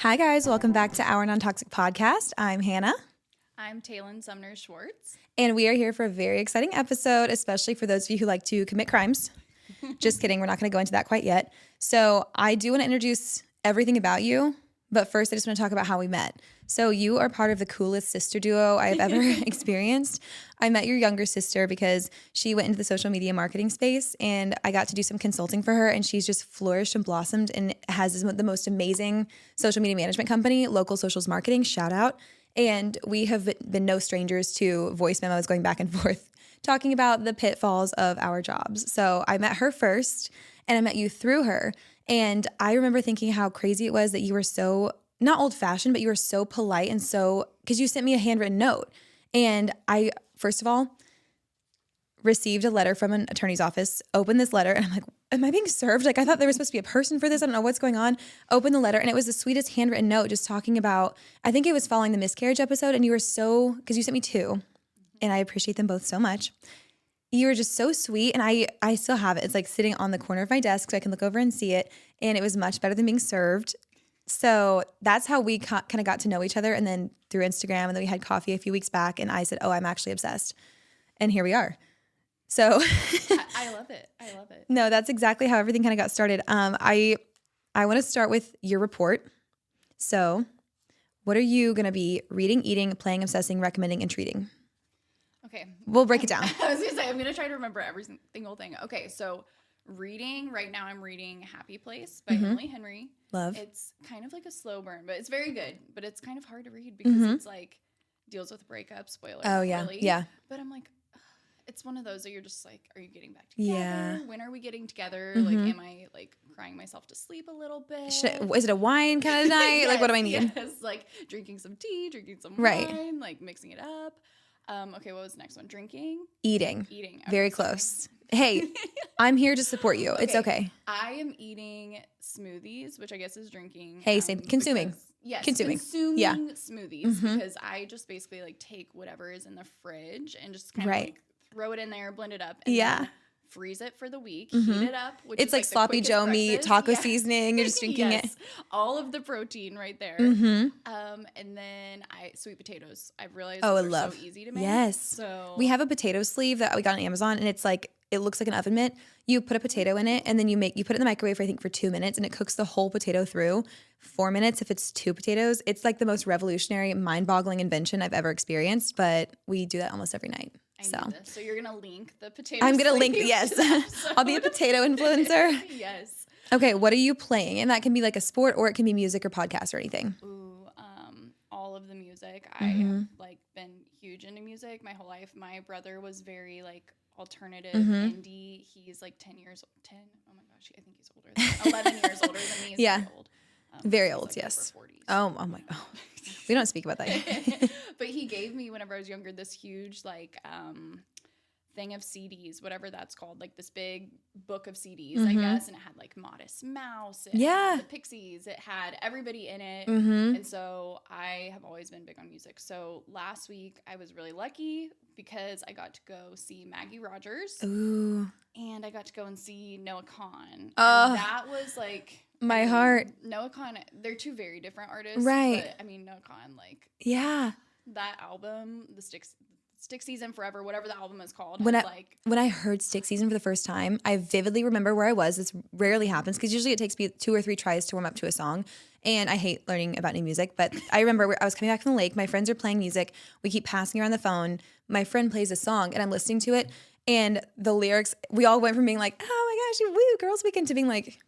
Hi, guys. Welcome back to Our Non-Toxic Podcast. I'm Hannah. I'm Taylon Sumners-Schwartz. And we are here for a very exciting episode, especially for those of you who like to commit crimes. Just kidding. We're not going to go into that quite yet. So I do want to introduce everything about you. But first, I just want to talk about how we met. So you are part of the coolest sister duo I have ever experienced. I met your younger sister because she went into the social media marketing space, and I got to do some consulting for her, and she's just flourished and blossomed and has the most amazing social media management company, Local Socials Marketing, shout out. And we have been no strangers to voice memos going back and forth, talking about the pitfalls of our jobs. So I met her first, and I met you through her. And I remember thinking how crazy it was that you were so, not old-fashioned, but you were so polite and so, because you sent me a handwritten note. And I, first of all, received a letter from an attorney's office, opened this letter, and I'm like, am I being served? Like, I thought there was supposed to be a person for this. I don't know what's going on. Opened the letter, and it was the sweetest handwritten note just talking about, I think it was following the miscarriage episode, and you were so, because you sent me two, and I appreciate them both so much. You were just so sweet, and I still have it. It's like sitting on the corner of my desk so I can look over and see it, and it was much better than being served. So that's how we kind of got to know each other, and then through Instagram, and then we had coffee a few weeks back, and I said, oh, I'm actually obsessed. And here we are. So I love it. I love it. No, that's exactly how everything kind of got started. I want to start with your report. So what are you going to be reading, eating, playing, obsessing, recommending, and treating? Okay. We'll break it down. I was going to say, I'm going to try to remember every single thing. Okay, so reading, right now I'm reading Happy Place by Emily Henry. Love. It's kind of like a slow burn, but it's very good. But it's kind of hard to read because it's like, deals with breakup, spoiler. Oh, yeah. Really. Yeah. But I'm like, it's one of those that you're just like, are you getting back together? Yeah. When are we getting together? Like, am I like crying myself to sleep a little bit? Is it a wine kind of night? Yes, Like, what do I need? Yes, like drinking some tea, drinking some Right. wine, like mixing it up. Okay, what was the next one? Drinking? Eating. Eating. Okay, Very sorry. close. Hey, I'm here to support you. It's okay. I am eating smoothies, which I guess is drinking. Hey, same. Consuming. Because, yes, Consuming. yeah. Smoothies because I just basically like take whatever is in the fridge and just kind of like throw it in there, blend it up, and then freeze it for the week, heat it up. Which It's is like sloppy Joe meat, taco seasoning. You're just drinking it. All of the protein right there. And then sweet potatoes. I've realized I are love. so easy to make. Yes. So we have a potato sleeve that we got on Amazon, and it's like, it looks like an oven mitt. You put a potato in it, and then you put it in the microwave, I think, for 2 minutes, and it cooks the whole potato through. 4 minutes if it's 2 potatoes. It's like the most revolutionary, mind-boggling invention I've ever experienced, but we do that almost every night. So you're going to link the potato I'm going to sleeve link, yes. to I'll be a potato influencer. Yes. Okay, what are you playing? And that can be like a sport, or it can be music or podcast or anything. Ooh, all of the music. I have like been huge into music my whole life. My brother was very like alternative indie. He's like 10. Oh my gosh, I think he's older than 11 years older than me. He's Yeah. very old. Very he's, old, like, yes. over 40, so. Oh my, we don't speak about that yet. But he gave me, whenever I was younger, this huge like thing of CDs, whatever that's called, like this big book of CDs, I guess, and it had like Modest Mouse, it had the Pixies, it had everybody in it, and so I have always been big on music. So last week I was really lucky because I got to go see Maggie Rogers, Ooh, and I got to go and see Noah Kahan, and Oh. that was like my heart. Noah Kahan, they're two very different artists, Right. But I mean, Noah Kahan, like Yeah. that album, the Stick Season Forever, whatever the album is called. When I heard Stick Season for the first time, I vividly remember where I was. This rarely happens because usually it takes me 2 or 3 tries to warm up to a song. And I hate learning about new music. But I remember I was coming back from the lake. My friends are playing music. We keep passing around the phone. My friend plays a song and I'm listening to it. And the lyrics, we all went from being like, oh my gosh, woo, girls weekend, to being like,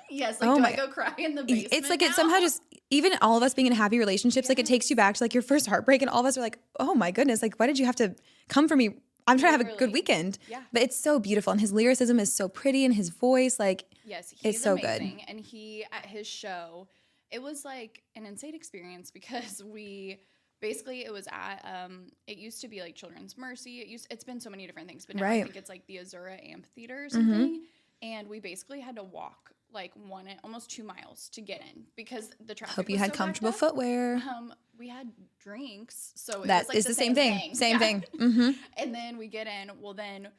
yes, like, do I go cry in the basement? It's like now? it somehow just, even all of us being in happy relationships, like it takes you back to like your first heartbreak, and all of us are like, oh my goodness, like why did you have to come for me? I'm trying to have a good weekend. Yeah. But it's so beautiful, and his lyricism is so pretty, and his voice, like, yes, it's so amazing. good. And he, at his show, it was like an insane experience because basically it was at, it used to be like Children's Mercy. It's been so many different things, but now I think it's like the Azura Amphitheater or something. And we basically had to walk like almost 2 miles to get in because the traffic Hope you was had so comfortable backed up. footwear. We had drinks, so it That was like is the same thing. Same thing. And then we get in. Well, then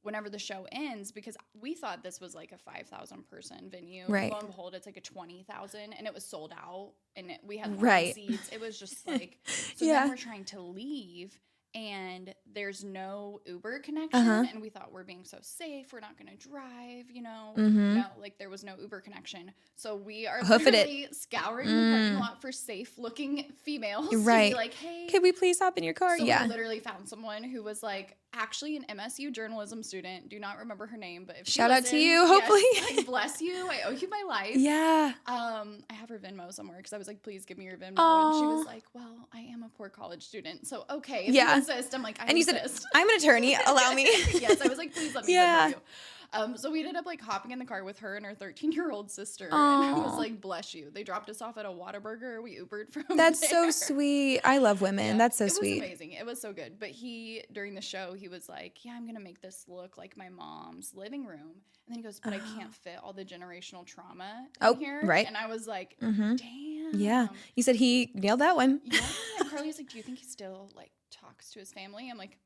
whenever the show ends, because we thought this was like a 5,000 person venue. Right. Lo and behold, it's like a 20,000, and it was sold out, and we had Right. seats. It was just like, so Yeah. then we're trying to leave, and there's no Uber connection, and we thought we're being so safe, we're not going to drive, you know. No, like there was no Uber connection. So we are literally scouring the parking lot for safe looking females Right. to be like, hey, Could we please hop in your car? so Yeah. we literally found someone who was like actually an MSU journalism student. Do not remember her name, but if she Shout out to listens, you, hopefully. yes, like, bless you. I owe you my life. Yeah. I have her Venmo somewhere because I was like, please give me your Venmo. Aww. And she was like, well, I am a poor college student. So, okay, if Yeah. you insist, I'm like, I And you insist. said, I'm an attorney. Allow me. Yes, I was like, please let me Yeah. Venmo you. So we ended up like hopping in the car with her and her 13-year-old sister. And I was Aw. like, bless you. They dropped us off at a Whataburger. We Ubered from That's there. so sweet. I love women. Yeah, That's so it sweet. was amazing. It was so good. But during the show, he was like, yeah, I'm going to make this look like my mom's living room. And then he goes, but I can't fit all the generational trauma in here. Right. And I was like, damn. Yeah. You said he nailed that one. Yeah. And Carly was like, do you think he still like talks to his family? I'm like,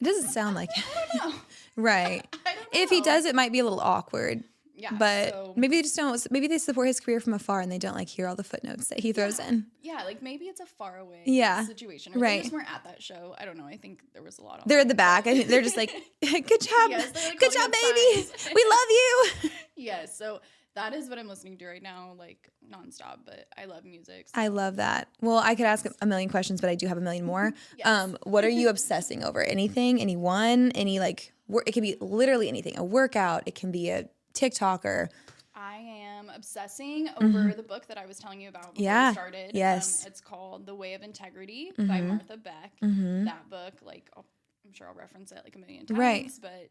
It doesn't sound like it. I don't know. Right. I don't know. If he does, it might be a little awkward. Yeah. But so, maybe they just don't. Maybe they support his career from afar and they don't like hear all the footnotes that he throws in. yeah, like maybe it's a far away situation. Or Right. they just weren't at that show. I don't know. I think there was a lot of They're at the back. I think they're just like, good job. Yes, they're, like, Good holding job, up baby. signs. We love you. Yes. So that is what I'm listening to right now, like nonstop. But I love music. So. I love that. Well, I could ask a million questions, but I do have a million more. Yes. What are you obsessing over? Anything? Anyone? Any like? It could be literally anything. A workout. It can be a TikTok or. I am obsessing over the book that I was telling you about before Yeah. we started. Yes. It's called The Way of Integrity by Martha Beck. That book, like, I'm sure I'll reference it like a million times. Right. But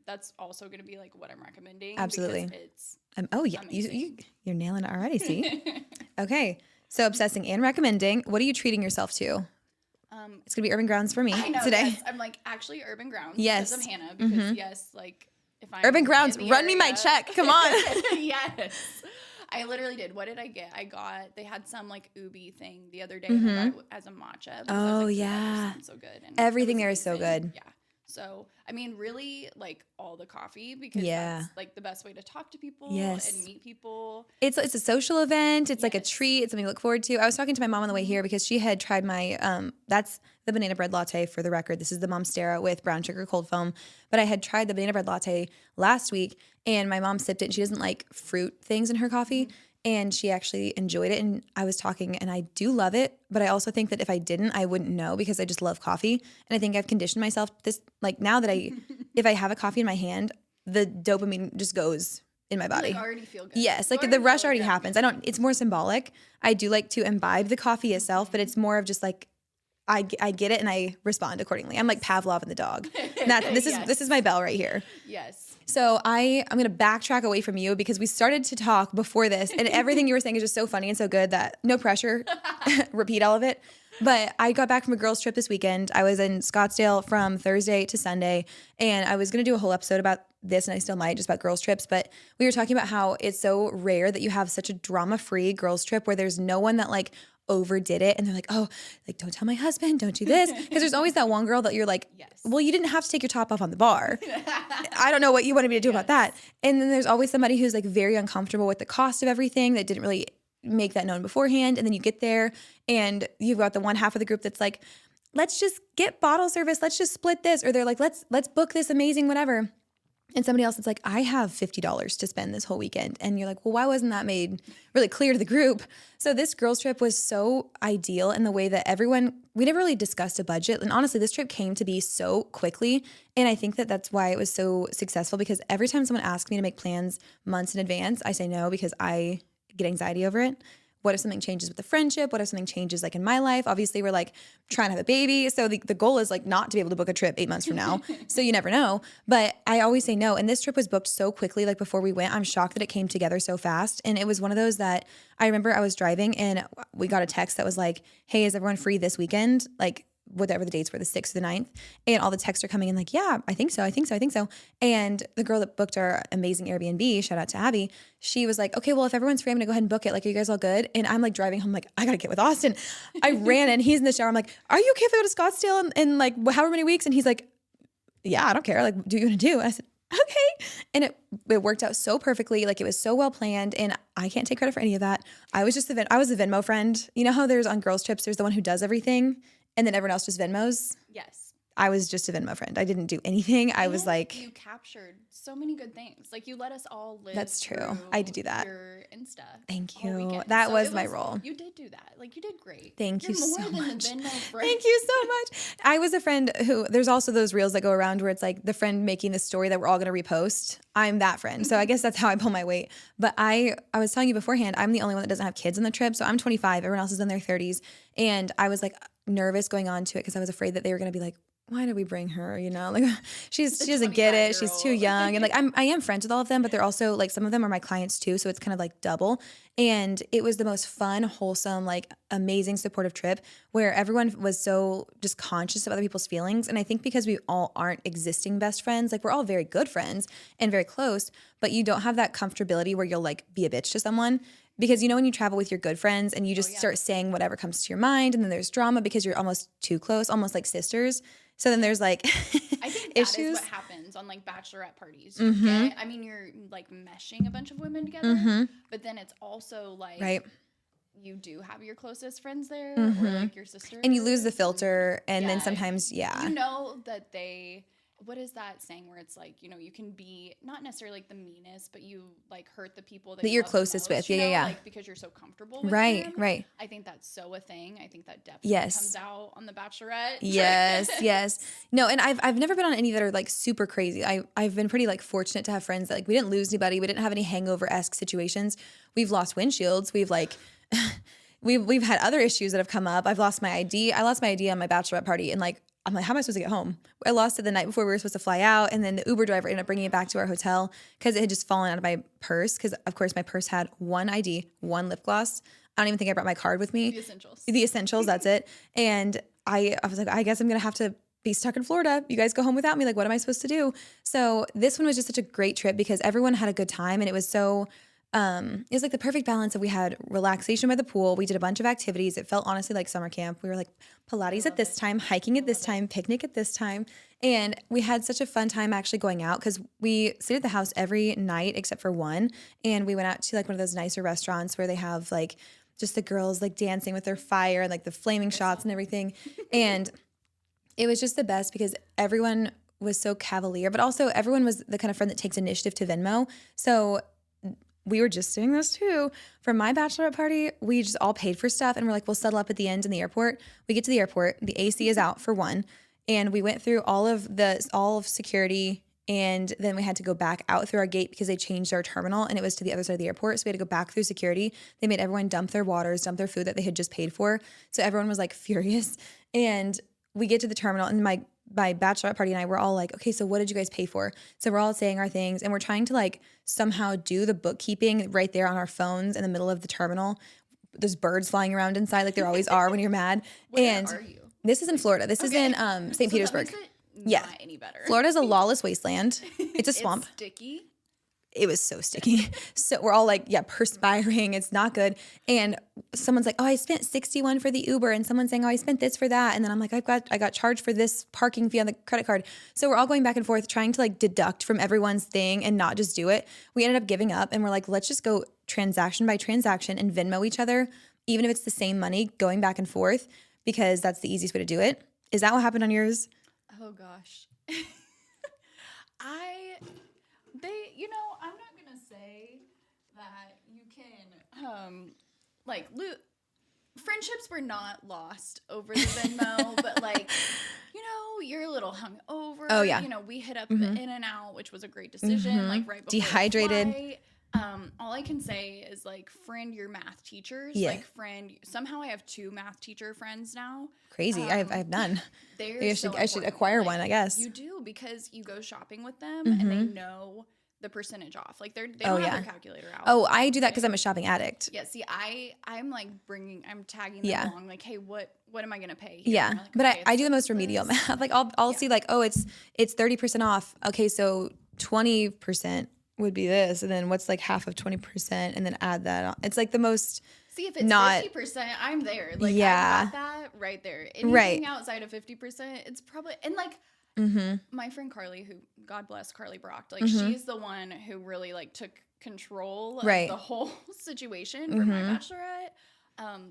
that's also going to be like what I'm recommending. Absolutely. Because it's Oh yeah, you're nailing it already. See. Okay. So obsessing and recommending. What are you treating yourself to? It's gonna be Urban Grounds for me I know, today. yes. I'm like, actually Urban Grounds. Yes. Because I'm Hannah. Because yes, like if I'm Urban Grounds, in the run me my area- check. Come on. Yes. I literally did. What did I get? They had some like ubi thing the other day and I got it as a matcha. because I was Oh, like, yeah. that sounds so good. And Everything it was there is so amazing. good. Yeah. So, I mean, really like all the coffee because Yeah. that's like the best way to talk to people Yes. and meet people. It's a social event. It's like a Yes. treat. It's something to look forward to. I was talking to my mom on the way here because she had tried my that's the banana bread latte for the record. This is the Monstera with brown sugar cold foam. But I had tried the banana bread latte last week and my mom sipped it and she doesn't like fruit things in her coffee. And she actually enjoyed it. And I was talking and I do love it. But I also think that if I didn't, I wouldn't know because I just love coffee. And I think I've conditioned myself this, like now that if I have a coffee in my hand, the dopamine just goes in my body. Like already feel good. Yes, You like the rush feel already good. happens. It's more symbolic. I do like to imbibe the coffee itself, but it's more of just like I get it and I respond accordingly. I'm like Pavlov and the dog. And this is my bell right here. Yes. So I'm going to backtrack away from you because we started to talk before this and everything you were saying is just so funny and so good that no pressure, repeat all of it. But I got back from a girls trip this weekend. I was in Scottsdale from Thursday to Sunday and I was going to do a whole episode about this and I still might just about girls trips. But we were talking about how it's so rare that you have such a drama-free girls trip where there's no one that like overdid it and they're like, oh, like don't tell my husband, don't do this. Because there's always that one girl that you're like, Yes. well, you didn't have to take your top off on the bar. I don't know what you wanted me to do about that. And then there's always somebody who's like very uncomfortable with the cost of everything that didn't really make that known beforehand. And then you get there and you've got the one half of the group that's like, let's just get bottle service. Let's just split this. Or they're like, let's book this amazing whatever. And somebody else is like, I have $50 to spend this whole weekend. And you're like, well, why wasn't that made really clear to the group? So this girls trip was so ideal in the way that we never really discussed a budget. And honestly, this trip came to be so quickly. And I think that that's why it was so successful because every time someone asks me to make plans months in advance, I say no because I get anxiety over it. What if something changes with the friendship? What if something changes like in my life? Obviously, we're like trying to have a baby. So the goal is like not to be able to book a trip 8 months from now. So you never know. But I always say no. And this trip was booked so quickly. Like before we went, I'm shocked that it came together so fast. And it was one of those that I remember I was driving and we got a text that was like, hey, is everyone free this weekend? Like whatever the dates were, the 6th or the 9th. And all the texts are coming in like, yeah, I think so. And the girl that booked our amazing Airbnb, shout out to Abby, she was like, okay, well, if everyone's free, I'm gonna go ahead and book it. Like, are you guys all good? And I'm like driving home, like, I gotta get with Austin. I ran in, he's in the shower. I'm like, are you okay if I go to Scottsdale in like however many weeks? And he's like, yeah, I don't care. Like, do you want to do? And I said, okay. And it worked out so perfectly. Like, it was so well planned, and I can't take credit for any of that. I was just I was the Venmo friend. You know how there's on girls trips, there's the one who does everything and then everyone else just Venmos? Yes. I was just a Venmo friend. I didn't do anything. I was like, you captured so many good things. Like, you let us all live. That's true. I did do that. Your Insta. Thank you. That was my role. You did do that. Like, you did great. Thank you so much. You're more than the Venmo friend. Thank you so much. I was a friend who, there's also those reels that go around where it's like the friend making the story that we're all going to repost. I'm that friend. So I guess that's how I pull my weight. But I was telling you beforehand, I'm the only one that doesn't have kids on the trip. So I'm 25. Everyone else is in their 30s. And I was like nervous going on to it because I was afraid that they were going to be like, why did we bring her? You know, like she doesn't get it. She's too young. And like, I am friends with all of them, but they're also like, some of them are my clients too. So it's kind of like double. And it was the most fun, wholesome, like amazing supportive trip where everyone was so just conscious of other people's feelings. And I think because we all aren't existing best friends, like we're all very good friends and very close, but you don't have that comfortability where you'll like be a bitch to someone. Because you know when you travel with your good friends and you just start saying whatever comes to your mind, and then there's drama because you're almost too close, almost like sisters. So then there's like I think that issues. is what happens on like bachelorette parties. You get, I mean, you're like meshing a bunch of women together, but then it's also like you do have your closest friends there or like your sister. And you lose the filter, and then sometimes, you know that what is that saying where it's like, you know, you can be not necessarily like the meanest, but you like hurt the people that you're closest with. Yeah. Like because you're so comfortable with them. Right. I think that's so a thing. I think that definitely comes out on the Bachelorette. Yes. No, and I've never been on any that are like super crazy. I've been pretty like fortunate to have friends that like we didn't lose anybody. We didn't have any hangover-esque situations. We've lost windshields. We've like we've had other issues that have come up. I've lost my ID. I lost my ID on my bachelorette party, and like I'm like, how am I supposed to get home? I lost it the night before we were supposed to fly out, and then the Uber driver ended up bringing it back to our hotel because it had just fallen out of my purse. Because of course my purse had one ID, one lip gloss. I don't even think I brought my card with me. The essentials. That's it. And I was like, I guess I'm gonna have to be stuck in Florida. You guys go home without me. Like, what am I supposed to do? So this one was just such a great trip because everyone had a good time, and it was so. It was like the perfect balance of we had relaxation by the pool. We did a bunch of activities. It felt honestly like summer camp. We were like Pilates at this time, hiking at this time, picnic at this time. And we had such a fun time actually going out because we stayed at the house every night except for one. And we went out to like one of those nicer restaurants where they have like just the girls like dancing with their fire and like the flaming shots and everything. And it was just the best because everyone was so cavalier, but also everyone was the kind of friend that takes initiative to Venmo. So we were just doing this too. For my bachelorette party, we just all paid for stuff and we're like, we'll settle up at the end in the airport. We get to the airport, the AC is out for one. And we went through all of security, and then we had to go back out through our gate because they changed our terminal and it was to the other side of the airport. So we had to go back through security. They made everyone dump their waters, dump their food that they had just paid for. So everyone was like furious. And we get to the terminal, and my bachelorette party and I were all like, okay, so what did you guys pay for? So we're all saying our things, and we're trying to like somehow do the bookkeeping right there on our phones in the middle of the terminal. There's birds flying around inside like there always are when you're mad. Where are you? This is in Florida. This is in St. Petersburg. Not any better. Florida's a lawless wasteland. It's a swamp. It's sticky. It was so sticky. So we're all like, perspiring. It's not good. And someone's like, oh, I spent $61 for the Uber. And someone's saying, oh, I spent this for that. And then I'm like, I got charged for this parking fee on the credit card. So we're all going back and forth trying to like deduct from everyone's thing and not just do it. We ended up giving up and we're like, let's just go transaction by transaction and Venmo each other, even if it's the same money, going back and forth, because that's the easiest way to do it. Is that what happened on yours? Oh gosh. I'm not going to say that you can, friendships were not lost over the Venmo, but like, you're a little hungover. Oh yeah. We hit up the In-N-Out, which was a great decision, like right before dehydrated. the flight. All I can say is like friend your math teachers. Yeah. Like somehow I have 2 math teacher friends now. Crazy. I have none. I should acquire one, I guess. You do, because you go shopping with them and they know the percentage off. Like they don't have their calculator out. Oh, I do that because I'm a shopping addict. Yeah. See, I'm like I'm tagging them along. Like, hey, what am I gonna pay here? Yeah. Like, But okay, I do the most remedial math. Like I'll see like, oh, it's 30% off. Okay, so 20% would be this, and then what's like half of 20%, and then add that on. It's like the most. See, if it's 50%, I'm there. Like, I got that right there. Anything outside of 50%, it's probably, and like, my friend Carly, who, God bless Carly Brock, like she's the one who really like took control of the whole situation for my bachelorette.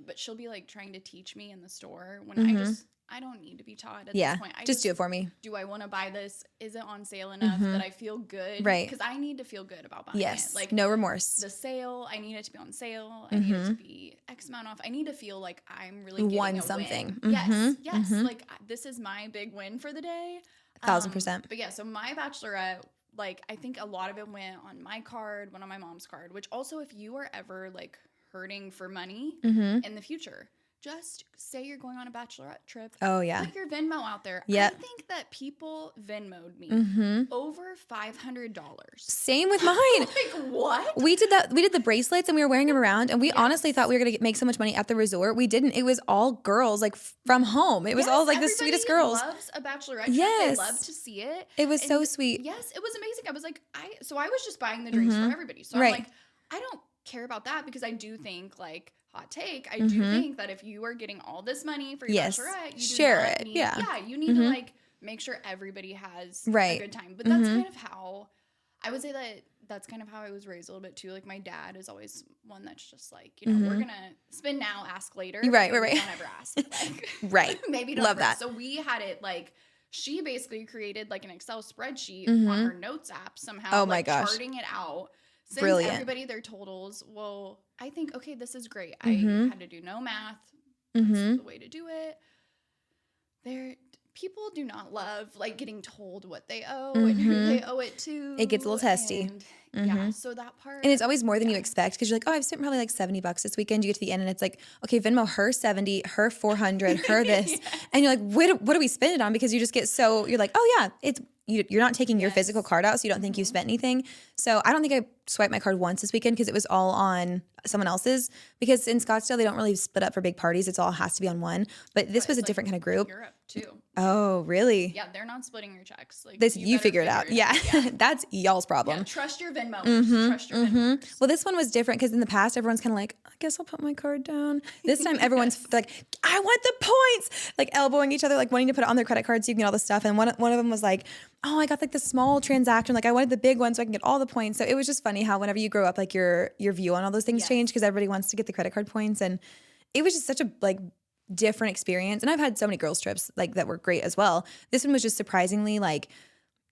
But she'll be like trying to teach me in the store when I don't need to be taught at this point. Just do it for me. Do I want to buy this? Is it on sale enough that I feel good? Right. Because I need to feel good about buying it. Like no remorse. The sale, I need it to be on sale. I need it to be X amount off. I need to feel like I'm really getting won a something. Win. Yes. Like this is my big win for the day. 1,000%. But yeah, so my bachelorette, like I think a lot of it went on my card, went on my mom's card, which also if you are ever like hurting for money in the future, just say you're going on a bachelorette trip. Oh, yeah. Put your Venmo out there. Yep. I think that people Venmo'd me over $500. Same with mine. Like, what? We did that. We did the bracelets and we were wearing them around and we honestly thought we were going to make so much money at the resort. We didn't. It was all girls like from home. It was all like the sweetest girls. Loves a bachelorette trip. They love to see it. It was so sweet. Yes, it was amazing. I was like, I was just buying the drinks for everybody. So I'm like, I don't care about that because I do think like, hot take, I do think that if you are getting all this money for your bachelorette, you share it. You need to like make sure everybody has a good time. But that's kind of how I would say that's kind of how I was raised a little bit too. Like my dad is always one that's just like, you know, we're gonna spend now, ask later. Right. Don't ever ask. Like, maybe don't love ever. that. So we had it like she basically created like an Excel spreadsheet on her notes app somehow. Oh my gosh. Charting it out. Sends Brilliant. everybody their totals. Well, I think, okay, this is great. I had to do no math. That's the way to do it. People do not love like getting told what they owe and who they owe it to. It gets a little testy. And, yeah, so that part. And it's always more than you expect because you're like, oh, I've spent probably like $70 this weekend. You get to the end and it's like, okay, Venmo her 70, her 400, her this. And you're like, what do we spend it on? Because you just get so, you're like, oh yeah, it's, you're not taking your physical card out, so you don't think you've spent anything. So I don't think I swiped my card once this weekend because it was all on someone else's. Because in Scottsdale, they don't really split up for big parties. It's all has to be on one. But this was a different kind of group. Europe too. Oh, really? Yeah, they're not splitting your checks. Like you figure it out. Yeah, that's y'all's problem. Yeah, trust your Venmo. Trust your Venmo. Well, this one was different because in the past, everyone's kind of like, I guess I'll put my card down. This time, everyone's like, I want the points, like elbowing each other, like wanting to put it on their credit card so you can get all the stuff. And one of them was like, oh, I got like the small transaction. Like I wanted the big one so I can get all the points. So it was just funny how whenever you grow up, like your view on all those things change because everybody wants to get the credit card points. And it was just such a like different experience. And I've had so many girls trips like that were great as well. This one was just surprisingly like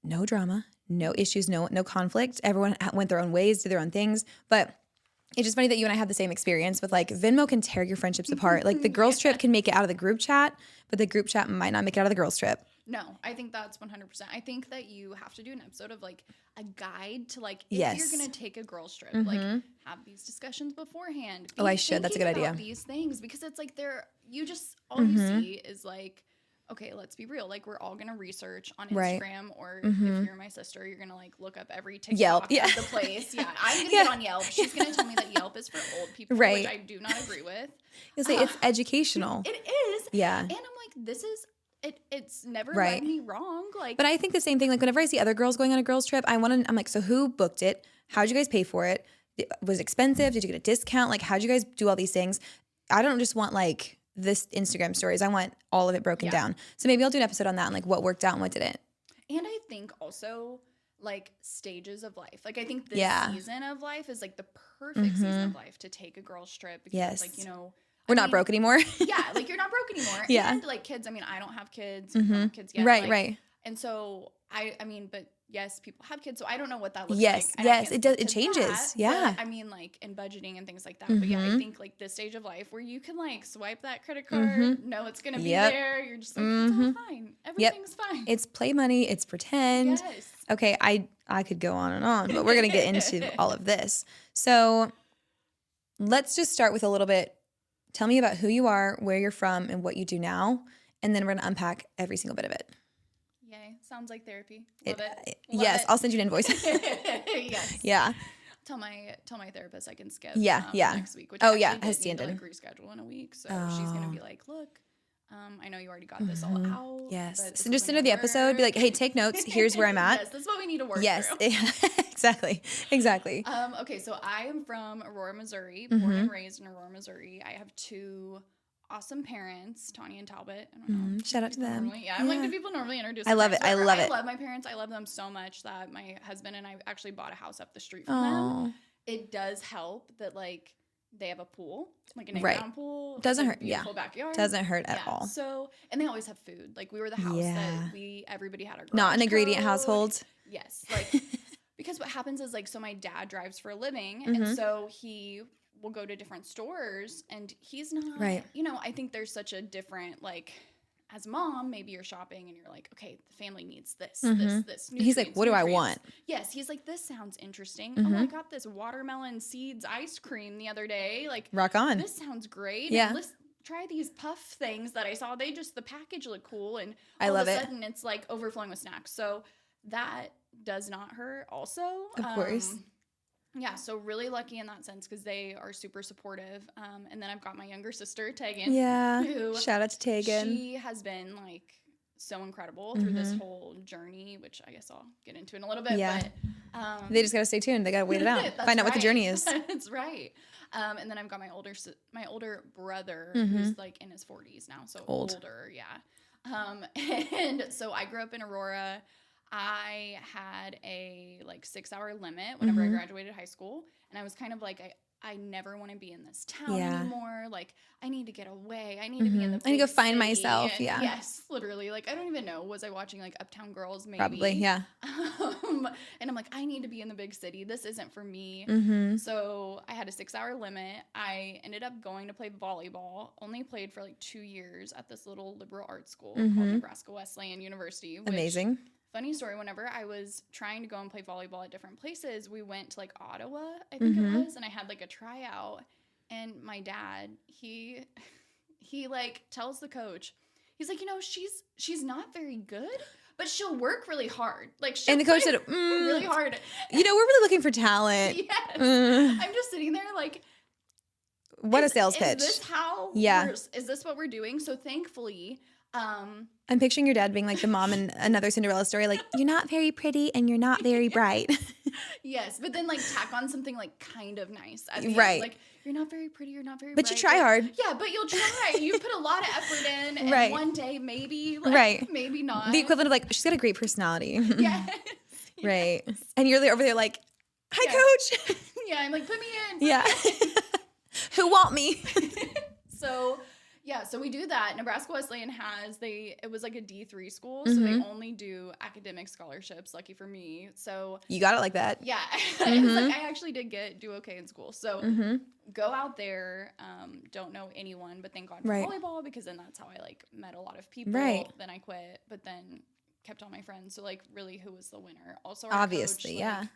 no drama, no issues, no conflict. Everyone went their own ways, did their own things. But it's just funny that you and I had the same experience with like Venmo can tear your friendships apart. Like the girls trip can make it out of the group chat, but the group chat might not make it out of the girls trip. No, I think that's 100%. I think that you have to do an episode of like a guide to like if you're going to take a girls trip, like have these discussions beforehand. Oh, I should. That's a good idea. These things because it's like you just all you see is like, okay, let's be real. Like we're all going to research on Instagram or if you're my sister, you're going to like look up every TikTok of the place. Yeah, I'm going to get on Yelp. She's going to tell me that Yelp is for old people, which I do not agree with. You'll say it's educational. It is. Yeah. And I'm like, this is it's never led me wrong. Like, but I think the same thing. Like whenever I see other girls going on a girls trip, I'm like, so who booked it? How'd you guys pay for it? Was it expensive? Did you get a discount? Like, how'd you guys do all these things? I don't just want like this Instagram stories. I want all of it broken down. So maybe I'll do an episode on that and like what worked out and what didn't. And I think also like stages of life. Like I think this season of life is like the perfect season of life to take a girl's trip because like, you know, we're not broke anymore. Yeah, like you're not broke anymore. Yeah. And like kids, I mean, I don't have kids. You don't have kids yet. Right, like, right. And so I mean, but yes, people have kids. So I don't know what that looks like. Yes, it does. It changes. But, I mean, like in budgeting and things like that. But yeah, I think like this stage of life where you can like swipe that credit card, know it's gonna be there. You're just like, it's all fine. Everything's fine. It's play money. It's pretend. Yes. Okay, I could go on and on, but we're gonna get into all of this. So let's just start with a little bit. Tell me about who you are, where you're from, and what you do now. And then we're going to unpack every single bit of it. Yay. Sounds like therapy. Love it. Yes. I'll send you an invoice. Yes. Yeah. Tell my therapist I can skip next week. Which has Stanton. Like reschedule in a week. So she's going to be like, look, I know you already got this all out. Yes. So just send her the episode. Be like, hey, take notes. Here's where I'm at. Yes, that's what we need to work through. Exactly. Okay, so I am from Aurora, Missouri. Born and raised in Aurora, Missouri. I have two awesome parents, Tanya and Talbot. I don't know. Shout out to them. I'm like, do people normally introduce I love it. I love it. I love my parents. I love them so much that my husband and I actually bought a house up the street from them. It does help that, like, they have a pool, like an in-ground pool. Doesn't hurt. Beautiful backyard. Doesn't hurt at all. So, and they always have food. Like, we were the house that everybody had our garage not an ingredient code. household. Yes. Like, because what happens is, like, so my dad drives for a living, and so he will go to different stores, and he's not, you know, I think there's such a different, like, as a mom, maybe you're shopping and you're like, okay, the family needs this, this. He's like, what do I want? Yes. He's like, this sounds interesting. Oh, I got this watermelon seeds ice cream the other day. Like, rock on. This sounds great. Yeah. And let's try these puff things that I saw. The package looked cool. And all of a sudden it's like overflowing with snacks. So that does not hurt also. Of course. Yeah, so really lucky in that sense because they are super supportive. And then I've got my younger sister, Tegan. Yeah, who shout out to Tegan. She has been, like, so incredible through this whole journey, which I guess I'll get into in a little bit. Yeah. But, they just got to stay tuned. They got to wait it out. Find out what the journey is. That's right. And then I've got my older brother who's, like, in his 40s now. So older, yeah. And so I grew up in Aurora. I had a, like, 6-hour limit whenever I graduated high school. And I was kind of like, I never want to be in this town anymore. Like, I need to get away. I need to be in the big I need to go find city. myself. And yes, literally. Like, I don't even know. Was I watching, like, Uptown Girls maybe? Probably, yeah. And I'm like, I need to be in the big city. This isn't for me. So I had a 6-hour limit. I ended up going to play volleyball. Only played for, like, 2 years at this little liberal arts school called Nebraska Wesleyan University. Amazing. Funny story, whenever I was trying to go and play volleyball at different places, we went to, like, Ottawa, I think it was, and I had, like, a tryout, and my dad, he like, tells the coach, he's like, you know, she's not very good, but she'll work really hard. Like, she'll and the coach said, really hard. You know, we're really looking for talent. Yes. I'm just sitting there, like, what a sales pitch. Is this is this what we're doing? So thankfully, I'm picturing your dad being like the mom in another Cinderella story, like, you're not very pretty and you're not very bright. Yes, but then, like, tack on something, like, kind of nice at the right end. Like, you're not very pretty, you're not very but bright. You try hard. Yeah, but you'll try. You put a lot of effort in, and one day maybe, like, maybe not. The equivalent of, like, she's got a great personality. Yes. Right. And you're over there like, hi, coach. Yeah, I'm like, put me in. Who want me? So, yeah, so we do that. Nebraska Wesleyan it was like a D3 school, so they only do academic scholarships, lucky for me. So you got it like that. Yeah. It was like, I actually did do okay in school. So go out there, don't know anyone, but thank God for volleyball, because then that's how I, like, met a lot of people. Right. Then I quit, but then kept all my friends. So, like, really, who was the winner? Also, our obviously, coach, like,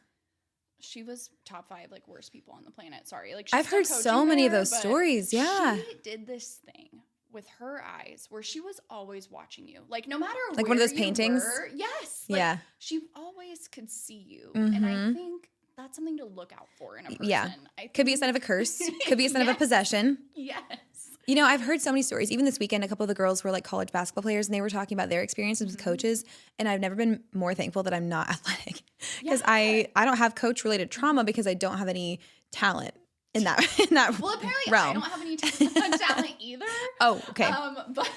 she was top 5, like, worst people on the planet. Sorry. Like, I've heard so many of those stories. Yeah. She did this thing with her eyes where she was always watching you. Like, no matter like where one of those you paintings. were, yes. Like, she always could see you. And I think that's something to look out for in a person. Yeah. Could be a sign of a curse. Could be a sign of a possession. Yes. You know, I've heard so many stories. Even this weekend, a couple of the girls were, like, college basketball players, and they were talking about their experiences with coaches. And I've never been more thankful that I'm not athletic, because I don't have coach-related trauma because I don't have any talent in that well, apparently realm. I don't have any talent either. Oh, okay. But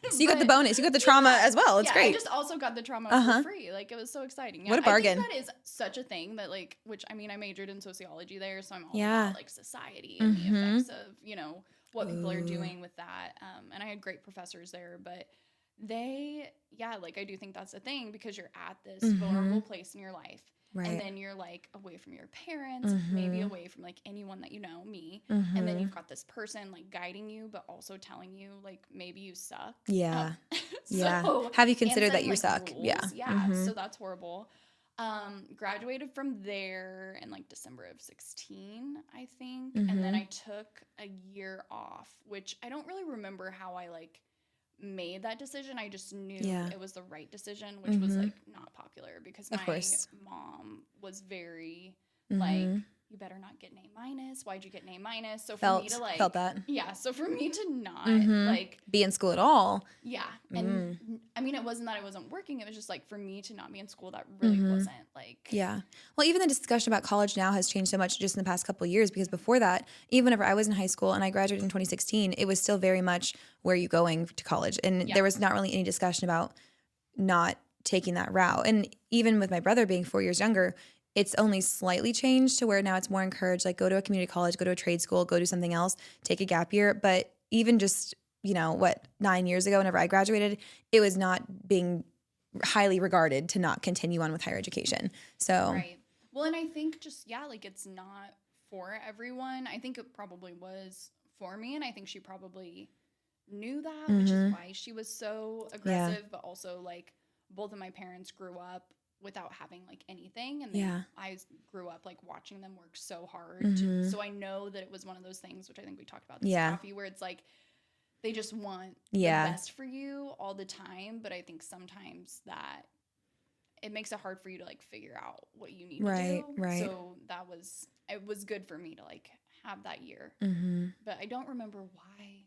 so you got the bonus. You got the trauma as well. It's great. I just also got the trauma for free. Like, it was so exciting. Yeah, what a bargain. I think that is such a thing that, like, which, I mean, I majored in sociology there, so I'm all about, like, society and the effects of, you know, what people are doing with that. And I had great professors there, but like, I do think that's a thing, because you're at this vulnerable place in your life. Right. And then you're, like, away from your parents, maybe away from, like, anyone that you know, me. And then you've got this person, like, guiding you, but also telling you, like, maybe you suck. Yeah. Have you considered that you suck? Rules. Yeah. So that's horrible. Graduated from there in, like, December of 16, I think. And then I took a year off, which I don't really remember how I, like, made that decision. I just knew it was the right decision, which was, like, not popular, because my mom was very like, you better not get an A-. Why'd you get an A-? So for me to like, felt that. Yeah. So for me to not like be in school at all. Yeah. And I mean, it wasn't that I wasn't working. It was just like for me to not be in school, that really wasn't like. Yeah. Well, even the discussion about college now has changed so much just in the past couple of years, because before that, even whenever I was in high school and I graduated in 2016, it was still very much, where are you going to college? And there was not really any discussion about not taking that route. And even with my brother being 4 years younger, it's only slightly changed to where now it's more encouraged, like go to a community college, go to a trade school, go do something else, take a gap year. But even just, 9 years ago, whenever I graduated, it was not being highly regarded to not continue on with higher education. So, right. Well, and I think just, like it's not for everyone. I think it probably was for me. And I think she probably knew that, which is why she was so aggressive, but also like both of my parents grew up without having like anything, and I grew up like watching them work so hard so I know that it was one of those things, which I think we talked about this coffee, where it's like they just want the best for you all the time, but I think sometimes that it makes it hard for you to like figure out what you need to do. So it was good for me to like have that year, but I don't remember why.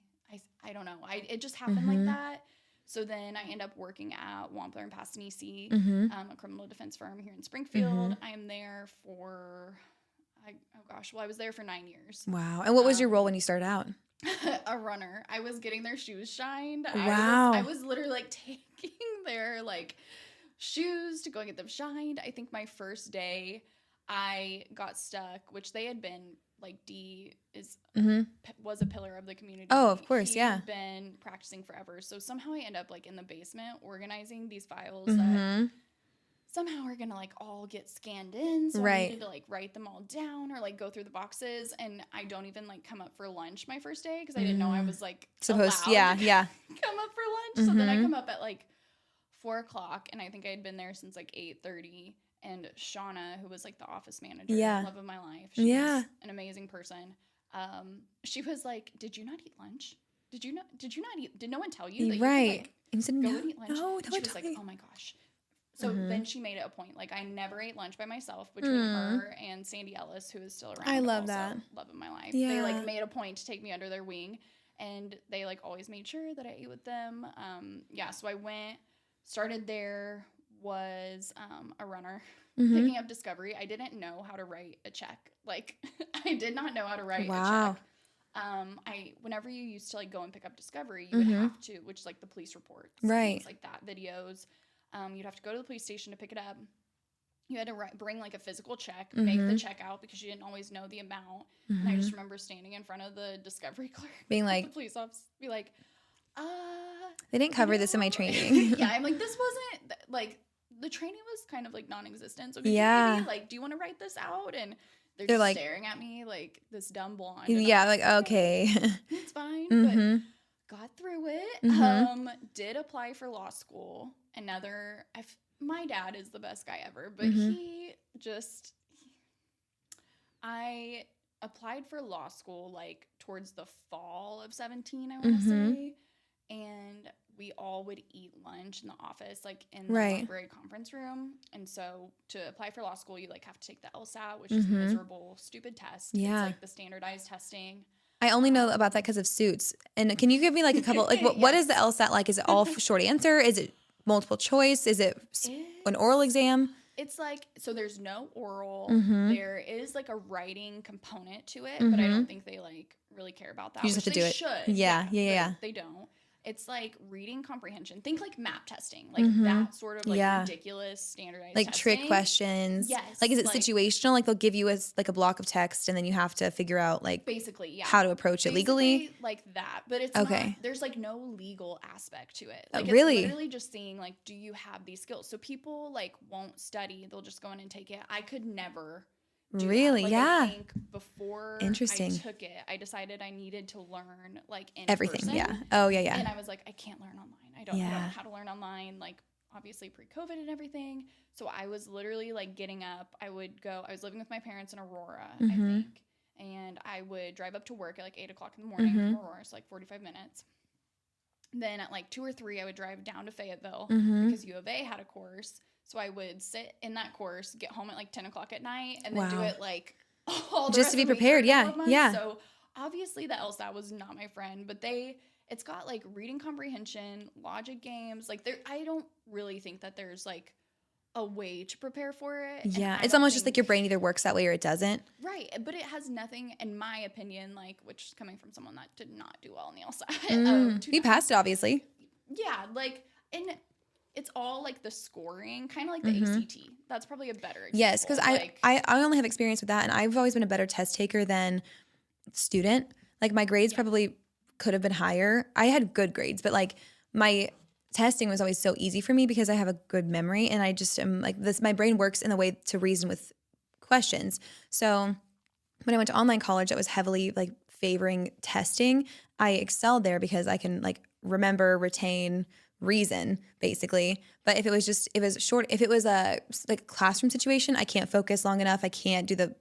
I don't know, it just happened like that. So then I end up working at Wampler and Passanisi, a criminal defense firm here in Springfield. I am there for, I was there for 9 years. Wow. And what was your role when you started out? A runner. I was getting their shoes shined. Wow. I was literally like taking their like shoes to go and get them shined. I think my first day I got stuck, which they had been like was a pillar of the community. Oh, of course, He had been practicing forever. So somehow I end up like in the basement organizing these files that somehow are gonna like all get scanned in. So I needed to like write them all down or like go through the boxes. And I don't even like come up for lunch my first day because I didn't know I was like supposed to come up for lunch. So then I come up at like 4:00, and I think I had been there since like 8:30. And Shauna, who was like the office manager, love of my life, she's an amazing person. She was like, "Did you not eat lunch? Did you not eat? Did no one tell you that you could, like, and said, go and eat lunch?" No, and she was like, "Oh my gosh." So then she made it a point. Like I never ate lunch by myself, between her and Sandy Ellis, who is still around. I love that. Love of my life. They like made a point to take me under their wing, and they like always made sure that I ate with them. So I went, started there, was a runner, picking up Discovery. I didn't know how to write a check. Like I did not know how to write a check. Whenever you used to like go and pick up Discovery, you would have to, which is like the police reports, things like that, videos. You'd have to go to the police station to pick it up. You had to bring like a physical check, make the check out because you didn't always know the amount. And I just remember standing in front of the Discovery clerk, being like, the police officer, be like, they didn't cover this in my training. I'm like, this wasn't like, the training was kind of like non-existent. So maybe, like, do you want to write this out? And they're just like staring at me like this dumb blonde. Like, okay. It's fine. But got through it. Did apply for law school. My dad is the best guy ever, but I applied for law school like towards the fall of 17, I want to say. And we all would eat lunch in the office, like in the library conference room. And so to apply for law school, you like have to take the LSAT, which is a miserable, stupid test. It's like the standardized testing. I only know about that because of Suits. And can you give me like a couple, like what is the LSAT like? Is it all short answer? Is it multiple choice? Is it an oral exam? It's like, so there's no oral. There is like a writing component to it, but I don't think they like really care about that. You just have to do it. Should. Yeah. They don't. It's like reading comprehension. Think like map testing, like that sort of like ridiculous standardized like testing. Trick questions. Yes. Like is it situational? Like they'll give you a block of text and then you have to figure out like basically how to approach it legally. Like that, but it's not, there's like no legal aspect to it. Like really? It's literally just seeing like, do you have these skills? So people like won't study. They'll just go in and take it. I could never do really that. Like, I think before I took it, I decided I needed to learn like in everything. person. Yeah. Oh yeah. And I was like, I can't learn online. I don't know how to learn online. Like obviously pre-COVID and everything. So I was literally like getting up. I was living with my parents in Aurora, I think. And I would drive up to work at like 8:00 in the morning from Aurora. It's like 45 minutes. Then at like 2 or 3, I would drive down to Fayetteville because U of A had a course. So I would sit in that course, get home at like 10:00 at night, and then do it like all the just rest to be of the week prepared. for a couple Yeah. of months. Yeah. So obviously the LSAT was not my friend, but it's got like reading comprehension, logic games. Like I don't really think that there's like a way to prepare for it. Yeah. It's almost just like your brain either works that way or it doesn't. Right. But it has nothing, in my opinion, like, which is coming from someone that did not do well in the LSAT. You passed it, obviously. Yeah. Like, and it's all like the scoring, kind of like the ACT. That's probably a better example. Yes, because I only have experience with that, and I've always been a better test taker than student. Like my grades probably could have been higher. I had good grades, but like my testing was always so easy for me because I have a good memory, and I just am like this. My brain works in the way to reason with questions. So when I went to online college, that was heavily like favoring testing. I excelled there because I can like remember, retain, reason basically. But if it was a like classroom situation, I can't focus long enough. I can't do the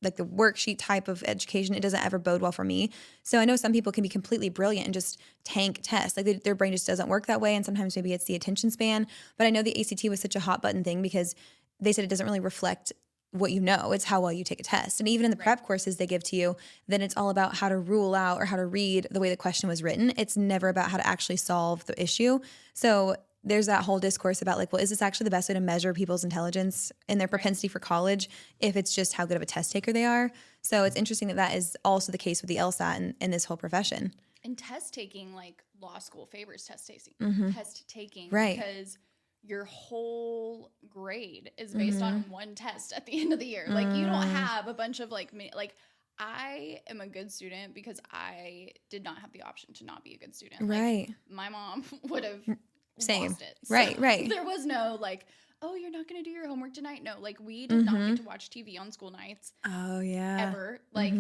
worksheet type of education. It doesn't ever bode well for me. So I know some people can be completely brilliant and just tank tests. Like their brain just doesn't work that way. And sometimes maybe it's the attention span. But I know the ACT was such a hot button thing because they said it doesn't really reflect what you know. It's how well you take a test. And even in the prep courses they give to you, then it's all about how to rule out or how to read the way the question was written. It's never about how to actually solve the issue. So there's that whole discourse about like, well, is this actually the best way to measure people's intelligence and their propensity for college if it's just how good of a test taker they are? So it's interesting that is also the case with the LSAT and this whole profession. And test taking, like law school favors test taking, right? Because your whole grade is based on one test at the end of the year. Like you don't have a bunch of like I am a good student because I did not have the option to not be a good student. Right. Like, my mom would have lost it. Right, right. There was no like, oh, you're not going to do your homework tonight. No, like we did not get to watch TV on school nights. Oh, yeah. Ever. Like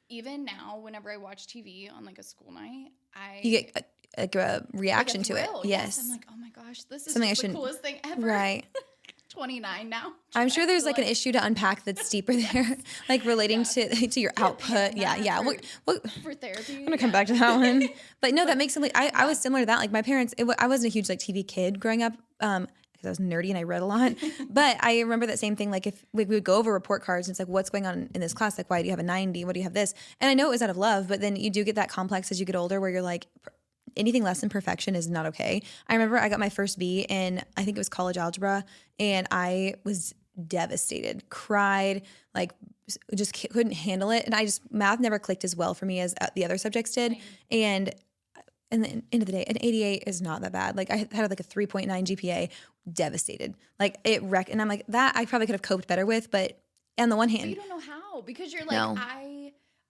even now, whenever I watch TV on like a school night, you get a reaction to it. Yes. I'm like, oh my gosh, this is something the coolest thing ever. Right. 29 now. I'm sure there's like an issue to unpack that's deeper there, like relating to your output. Yeah. What for therapy? I'm gonna come back to that one. But no, that makes it. I was similar to that. Like my parents, I wasn't a huge like TV kid growing up. Because I was nerdy and I read a lot. But I remember that same thing. Like if we would go over report cards, and it's like, what's going on in this class? Like, why do you have a 90? What do you have this? And I know it was out of love, but then you do get that complex as you get older, where you're like, anything less than perfection is not okay. I remember I got my first B in, I think it was college algebra, and I was devastated, cried, like just couldn't handle it. And math never clicked as well for me as the other subjects did. And at the end of the day, an 88 is not that bad. Like I had like a 3.9 GPA, devastated. Like and I'm like, that I probably could have coped better with, but on the one hand. But you don't know how, because you're like,